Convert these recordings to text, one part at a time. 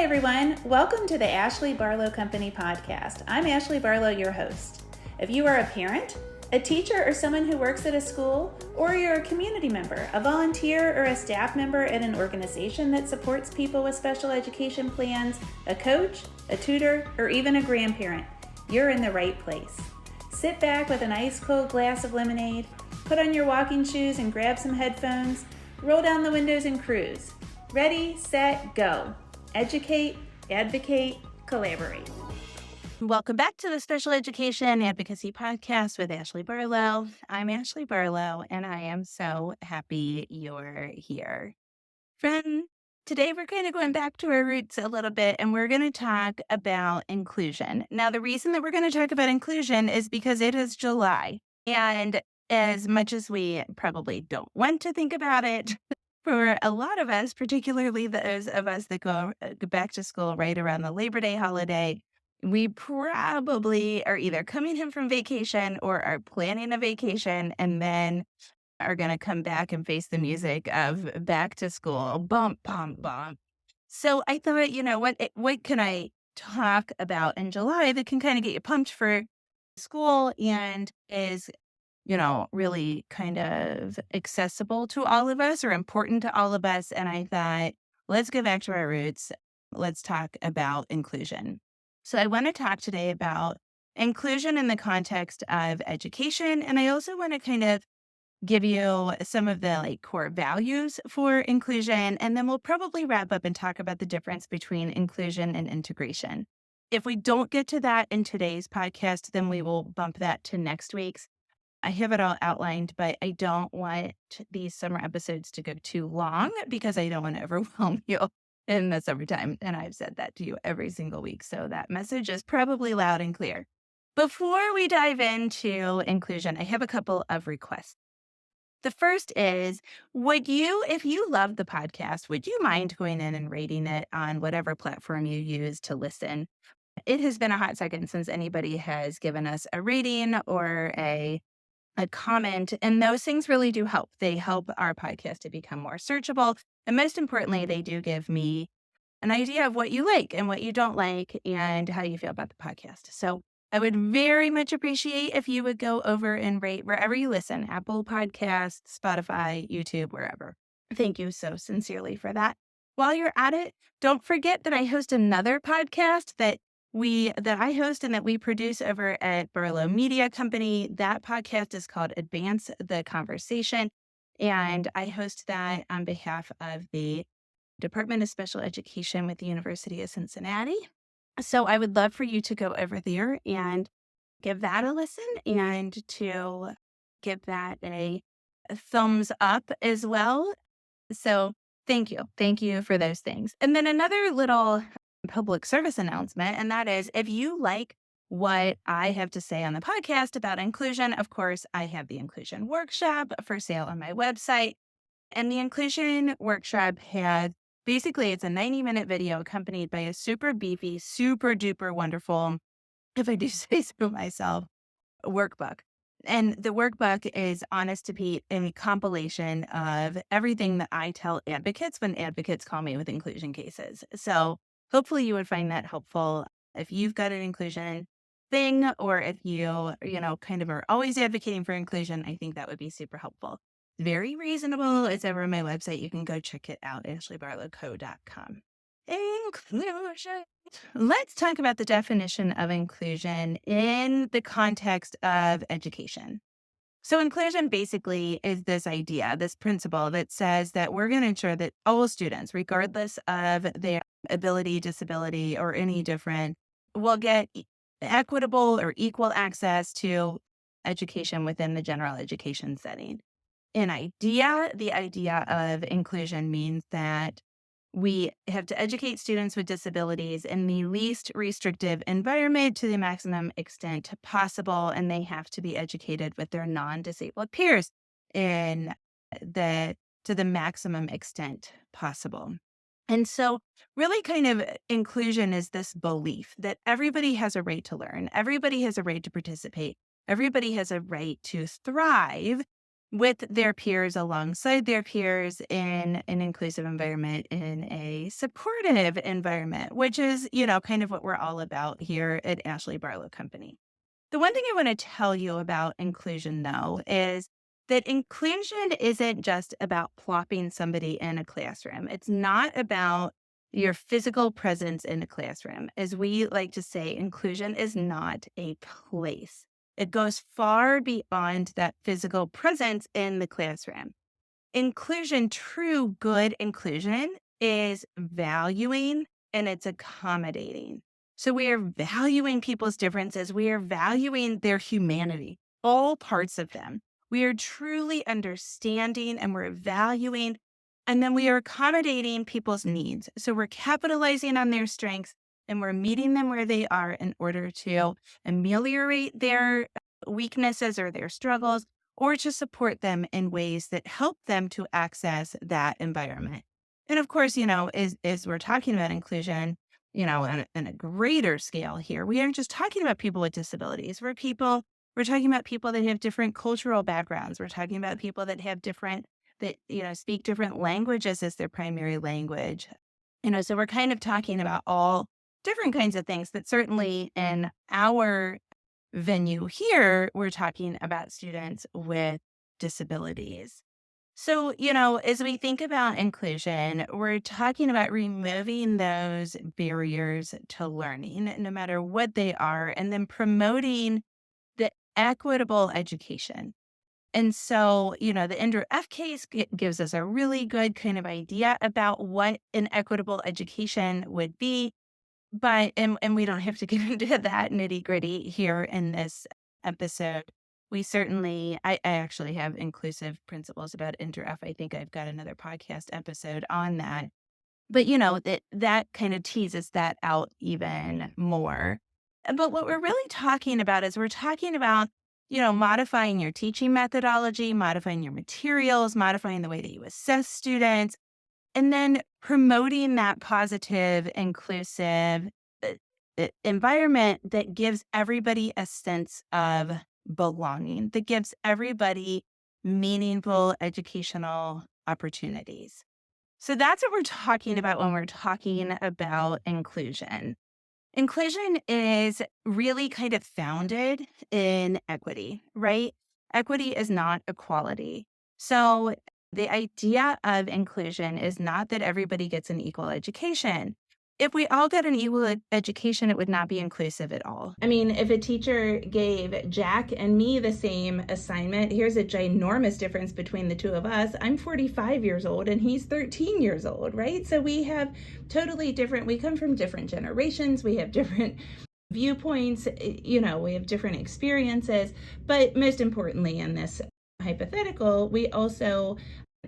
everyone. Welcome to the Ashley Barlow Company podcast. I'm Ashley Barlow, your host. If you are a parent, a teacher, or someone who works at a school, or you're a community member, a volunteer, or a staff member at an organization that supports people with special education plans, a coach, a tutor, or even a grandparent, you're in the right place. Sit back with an ice cold glass of lemonade, put on your walking shoes and grab some headphones, roll down the windows and cruise. Ready, set, go. Educate, advocate, collaborate. Welcome back to the Special Education Advocacy Podcast with Ashley Barlow. I'm Ashley Barlow, and I am so happy you're here. Friend, today we're kind of going back to our roots a little bit, and we're going to talk about inclusion. Now, the reason that we're going to talk about inclusion is because it is July, and as much as we probably don't want to think about it, for a lot of us, particularly those of us that go back to school right around the Labor Day holiday, we probably are either coming home from vacation or are planning a vacation and then are going to come back and face the music of back to school. Bump, bump, bump. So I thought, what can I talk about in July that can kind of get you pumped for school and is really kind of accessible to all of us or important to all of us. And I thought, let's go back to our roots. Let's talk about inclusion. So I want to talk today about inclusion in the context of education. And I also want to kind of give you some of the core values for inclusion. And then we'll probably wrap up and talk about the difference between inclusion and integration. If we don't get to that in today's podcast, then we will bump that to next week's. I have it all outlined, but I don't want these summer episodes to go too long because I don't want to overwhelm you in the summertime. And I've said that to you every single week. So that message is probably loud and clear. Before we dive into inclusion, I have a couple of requests. The first is, if you love the podcast, would you mind going in and rating it on whatever platform you use to listen? It has been a hot second since anybody has given us a rating or a comment, and those things really do help. They help our podcast to become more searchable. And most importantly, they do give me an idea of what you like and what you don't like and how you feel about the podcast. So I would very much appreciate if you would go over and rate wherever you listen, Apple Podcasts, Spotify, YouTube, wherever. Thank you so sincerely for that. While you're at it, don't forget that I host another podcast that I host and that we produce over at Barlow Media Company. That podcast is called Advance the Conversation. And I host that on behalf of the Department of Special Education with the University of Cincinnati. So I would love for you to go over there and give that a listen and to give that a thumbs up as well. So thank you. Thank you for those things. And then another little public service announcement, and that is, if you like what I have to say on the podcast about inclusion, of course, I have the inclusion workshop for sale on my website. And the inclusion workshop it's a 90-minute video accompanied by a super beefy, super duper wonderful, if I do say so myself, workbook. And the workbook is, honest to Pete, a compilation of everything that I tell advocates when advocates call me with inclusion cases. So hopefully you would find that helpful if you've got an inclusion thing, or if you kind of are always advocating for inclusion. I think that would be super helpful. Very reasonable. It's over on my website. You can go check it out, ashleybarlowco.com. Inclusion. Let's talk about the definition of inclusion in the context of education. So inclusion basically is this idea, this principle that says that we're going to ensure that all students, regardless of their ability, disability, or any different, will get equitable or equal access to education within the general education setting. The idea of inclusion means that we have to educate students with disabilities in the least restrictive environment to the maximum extent possible, and they have to be educated with their non-disabled peers to the maximum extent possible. And so really kind of inclusion is this belief that everybody has a right to learn, everybody has a right to participate, everybody has a right to thrive, with their peers, alongside their peers in an inclusive environment, in a supportive environment, which is, kind of what we're all about here at Ashley Barlow Company. The one thing I want to tell you about inclusion, though, is that inclusion isn't just about plopping somebody in a classroom. It's not about your physical presence in a classroom. As we like to say, inclusion is not a place. It goes far beyond that physical presence in the classroom. Inclusion, true good inclusion, is valuing and it's accommodating. So we are valuing people's differences. We are valuing their humanity, all parts of them. We are truly understanding and we're valuing, and then we are accommodating people's needs. So we're capitalizing on their strengths and we're meeting them where they are in order to ameliorate their weaknesses or their struggles, or to support them in ways that help them to access that environment. And of course, as we're talking about inclusion, on a greater scale here, we aren't just talking about people with disabilities. We're talking about people that have different cultural backgrounds. We're talking about people that have speak different languages as their primary language. So we're kind of talking about all different kinds of things, but certainly in our venue here, we're talking about students with disabilities. So, as we think about inclusion, we're talking about removing those barriers to learning, no matter what they are, and then promoting the equitable education. And so, the Indra F case gives us a really good kind of idea about what an equitable education would be. But, and we don't have to get into that nitty gritty here in this episode. We certainly, I actually have inclusive principles about InterF. I think I've got another podcast episode on that. But, that kind of teases that out even more. But what we're really talking about is we're talking about, modifying your teaching methodology, modifying your materials, modifying the way that you assess students, and then promoting that positive, inclusive environment that gives everybody a sense of belonging, that gives everybody meaningful educational opportunities. So that's what we're talking about when we're talking about inclusion. Inclusion is really kind of founded in equity, right? Equity is not equality. So the idea of inclusion is not that everybody gets an equal education. If we all got an equal education, it would not be inclusive at all. I mean, if a teacher gave Jack and me the same assignment, here's a ginormous difference between the two of us. I'm 45 years old and he's 13 years old, right? So we have totally different, we come from different generations. We have different viewpoints, we have different experiences. But most importantly, in this hypothetical, we also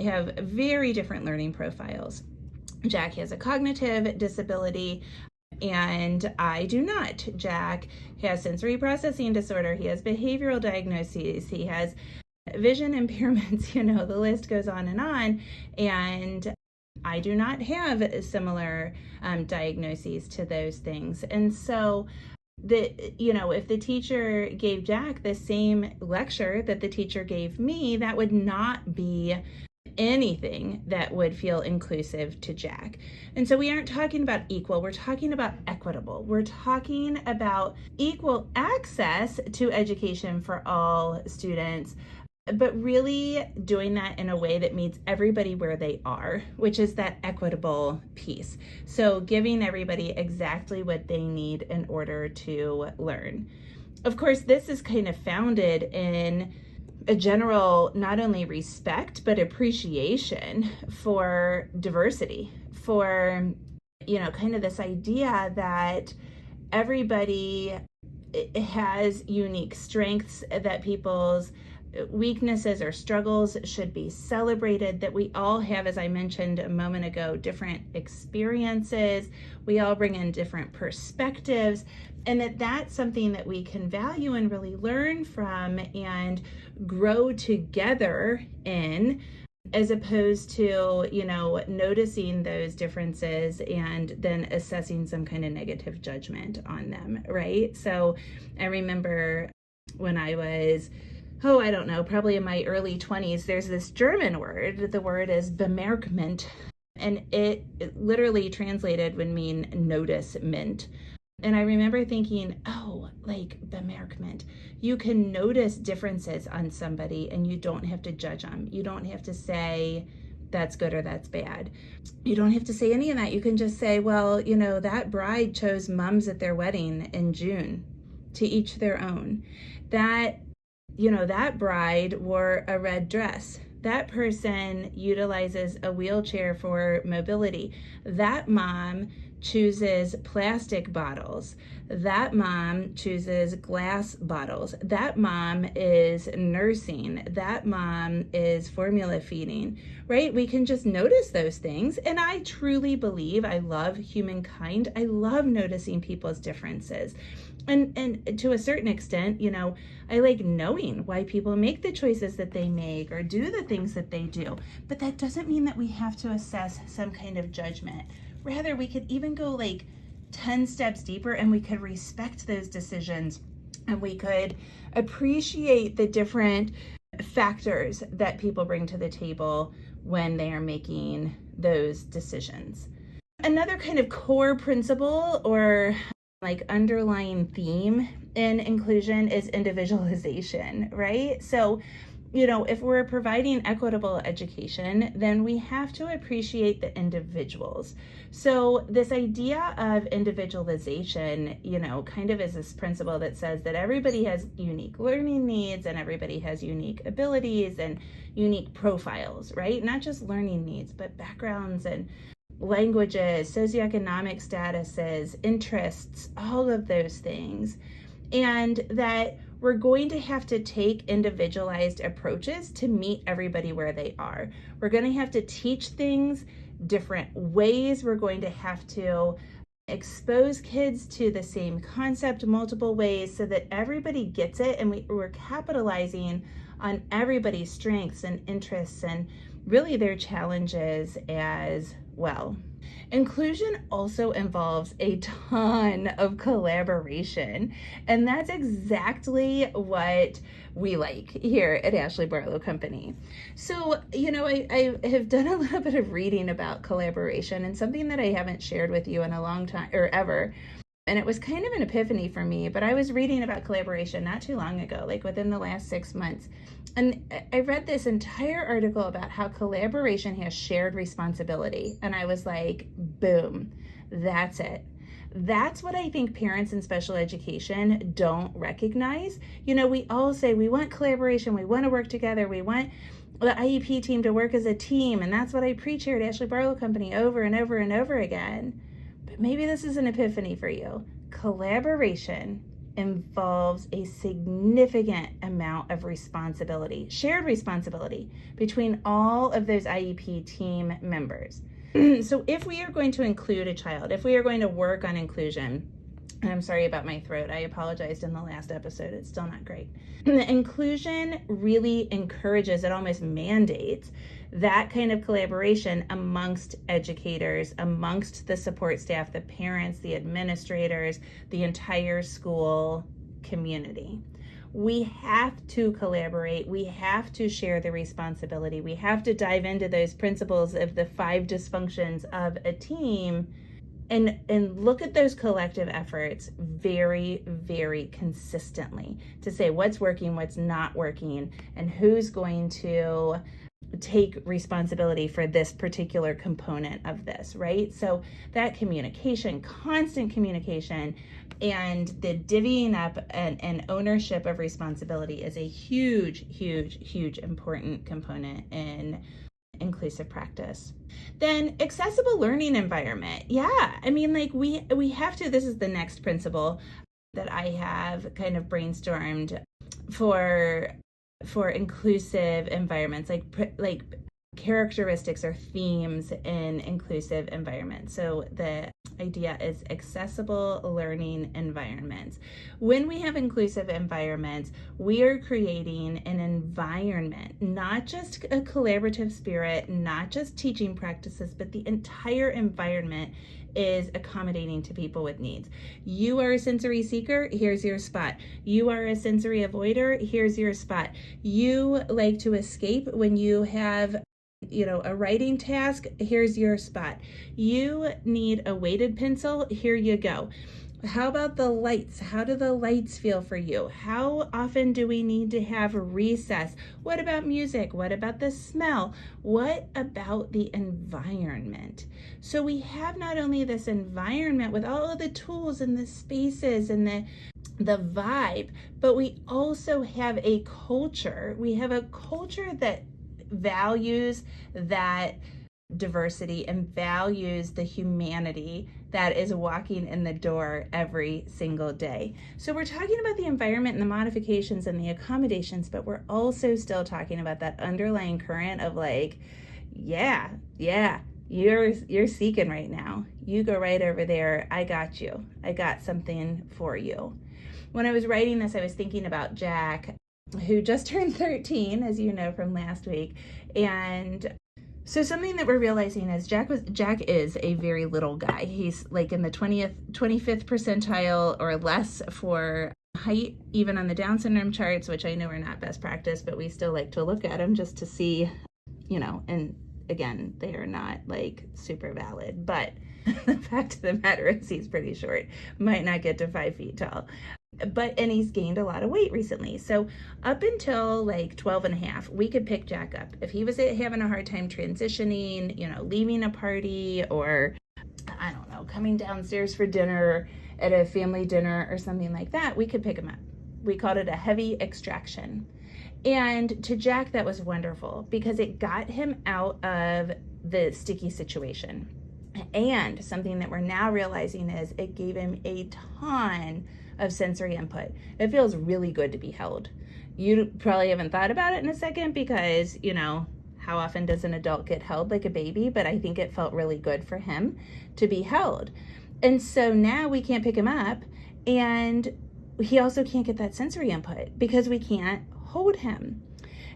have very different learning profiles. Jack has a cognitive disability and I do not. Jack has sensory processing disorder. He has behavioral diagnoses. He has vision impairments. The list goes on. And I do not have similar diagnoses to those things. And so if the teacher gave Jack the same lecture that the teacher gave me, that would not be anything that would feel inclusive to Jack. And so we aren't talking about equal, we're talking about equitable. We're talking about equal access to education for all students, but really doing that in a way that meets everybody where they are, which is that equitable piece. So giving everybody exactly what they need in order to learn. Of course, this is kind of founded in a general, not only respect, but appreciation for diversity, for, kind of this idea that everybody has unique strengths, that people's weaknesses or struggles should be celebrated, that we all have, as I mentioned a moment ago, different experiences. We all bring in different perspectives, and that's something that we can value and really learn from and grow together in, as opposed to, noticing those differences and then assessing some kind of negative judgment on them, right? So I remember when I was I don't know, probably in my early 20s, there's this German word. The word is Bemerkment, and it literally translated would mean noticement. And I remember thinking, oh, like Bemerkment, you can notice differences on somebody and you don't have to judge them. You don't have to say that's good or that's bad. You don't have to say any of that. You can just say, well, that bride chose mums at their wedding in June, to each their own. That bride wore a red dress. That person utilizes a wheelchair for mobility. That mom chooses plastic bottles. That mom chooses glass bottles. That mom is nursing. That mom is formula feeding, right? We can just notice those things. And I truly believe I love humankind. I love noticing people's differences. And to a certain extent, I like knowing why people make the choices that they make or do the things that they do. But that doesn't mean that we have to assess some kind of judgment. Rather, we could even go like 10 steps deeper and we could respect those decisions and we could appreciate the different factors that people bring to the table when they are making those decisions. Another kind of core principle or like underlying theme in inclusion is individualization, right? So, if we're providing equitable education, then we have to appreciate the individuals. So this idea of individualization, kind of is this principle that says that everybody has unique learning needs and everybody has unique abilities and unique profiles, right? Not just learning needs, but backgrounds and languages, socioeconomic statuses, interests, all of those things. And that we're going to have to take individualized approaches to meet everybody where they are. We're going to have to teach things different ways. We're going to have to expose kids to the same concept multiple ways so that everybody gets it, and we're capitalizing on everybody's strengths and interests and really their challenges as well. Inclusion also involves a ton of collaboration, and that's exactly what we like here at Ashley Barlow Company. So, I have done a little bit of reading about collaboration, and something that I haven't shared with you in a long time or ever. And it was kind of an epiphany for me, but I was reading about collaboration not too long ago, like within the last 6 months. And I read this entire article about how collaboration has shared responsibility. And I was like, boom, that's it. That's what I think parents in special education don't recognize. We all say we want collaboration, we want to work together, we want the IEP team to work as a team. And that's what I preach here at Ashley Barlow Company over and over and over again. But maybe this is an epiphany for you. Collaboration involves a significant amount of responsibility, shared responsibility between all of those IEP team members. So if we are going to include a child, if we are going to work on inclusion, and I'm sorry about my throat, I apologized in the last episode, it's still not great. Inclusion really encourages, it almost mandates that kind of collaboration amongst educators, amongst the support staff, the parents, the administrators, the entire school community. We have to collaborate. We have to share the responsibility. We have to dive into those principles of the 5 dysfunctions of a team and look at those collective efforts very, very consistently to say what's working, what's not working, and who's going to take responsibility for this particular component of this, right? So that communication, constant communication, and the divvying up and ownership of responsibility is a huge, huge, huge important component in inclusive practice. Then accessible learning environment. Yeah, I mean, like we have to, this is the next principle that I have kind of brainstormed for inclusive environments, like characteristics or themes in inclusive environments. So the idea is accessible learning environments. When we have inclusive environments, we are creating an environment, not just a collaborative spirit, not just teaching practices, but the entire environment is accommodating to people with needs. You are a sensory seeker, here's your spot. You are a sensory avoider, here's your spot. You like to escape when you have a writing task, here's your spot. You need a weighted pencil, here you go. How about the lights? How do the lights feel for you? How often do we need to have recess? What about music? What about the smell? What about the environment? So we have not only this environment with all of the tools and the spaces and the vibe, but we also have a culture. We have a culture that values that diversity and values the humanity that is walking in the door every single day. So we're talking about the environment and the modifications and the accommodations, but we're also still talking about that underlying current of like, yeah, you're seeking right now. You go right over there. I got you. I got something for you. When I was writing this, I was thinking about Jack, who just turned 13, as you know from last week. And so something that we're realizing is Jack is a very little guy. He's like in the 25th percentile or less for height, even on the Down syndrome charts, which I know are not best practice, but we still like to look at them just to see, and again, they are not like super valid, but the fact of the matter is he's pretty short, might not get to 5 feet tall. And he's gained a lot of weight recently. So up until like 12 and a half, we could pick Jack up. If he was having a hard time transitioning, leaving a party or, I don't know, coming downstairs for dinner at a family dinner or something like that, we could pick him up. We called it a heavy extraction. And to Jack, that was wonderful because it got him out of the sticky situation. And something that we're now realizing is it gave him a ton of sensory input. It feels really good to be held. You probably haven't thought about it in a second because, how often does an adult get held like a baby? But I think it felt really good for him to be held. And so now we can't pick him up, and he also can't get that sensory input because we can't hold him.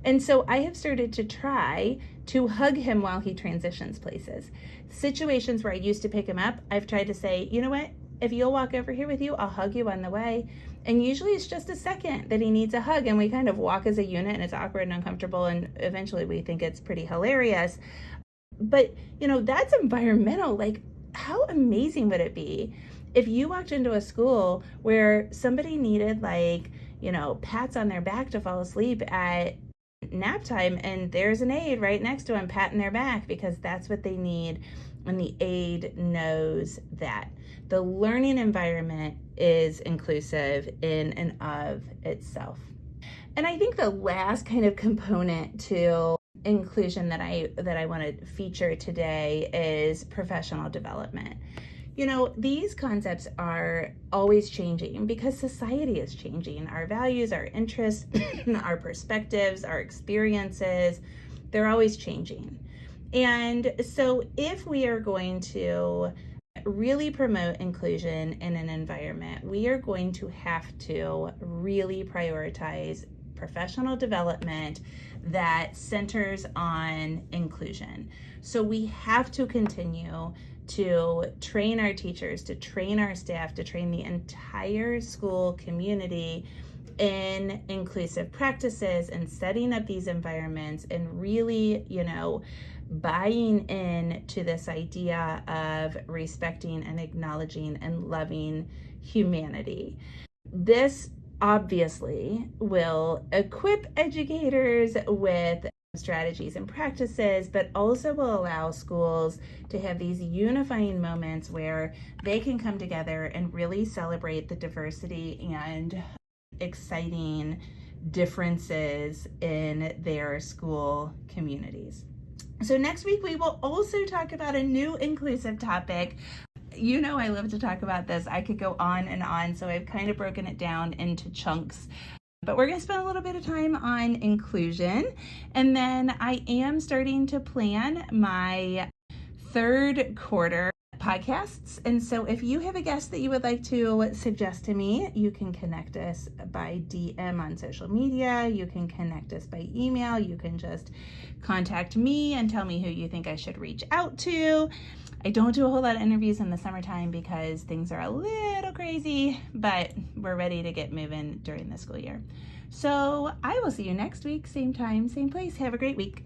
And so I have started to try to hug him while he transitions places. Situations where I used to pick him up, I've tried to say, you know what? If you'll walk over here with you, I'll hug you on the way. And usually it's just a second that he needs a hug, and we kind of walk as a unit, and it's awkward and uncomfortable, and eventually we think it's pretty hilarious. But, that's environmental. Like, how amazing would it be if you walked into a school where somebody needed pats on their back to fall asleep at nap time, and there's an aide right next to him patting their back because that's what they need, and the aide knows that. The learning environment is inclusive in and of itself. And I think the last kind of component to inclusion that I want to feature today is professional development. These concepts are always changing because society is changing. Our values, our interests, our perspectives, our experiences, they're always changing. And so if we are going to really promote inclusion in an environment, we are going to have to really prioritize professional development that centers on inclusion. So we have to continue to train our teachers, to train our staff, to train the entire school community in inclusive practices and setting up these environments and really, buying in to this idea of respecting and acknowledging and loving humanity. This obviously will equip educators with strategies and practices, but also will allow schools to have these unifying moments where they can come together and really celebrate the diversity and exciting differences in their school communities. So next week, we will also talk about a new inclusive topic. I love to talk about this. I could go on and on, so I've kind of broken it down into chunks. But we're going to spend a little bit of time on inclusion. And then I am starting to plan my third quarter podcasts. And so if you have a guest that you would like to suggest to me, you can connect us by DM on social media. You can connect us by email. You can just contact me and tell me who you think I should reach out to. I don't do a whole lot of interviews in the summertime because things are a little crazy, but we're ready to get moving during the school year. So I will see you next week, same time, same place. Have a great week.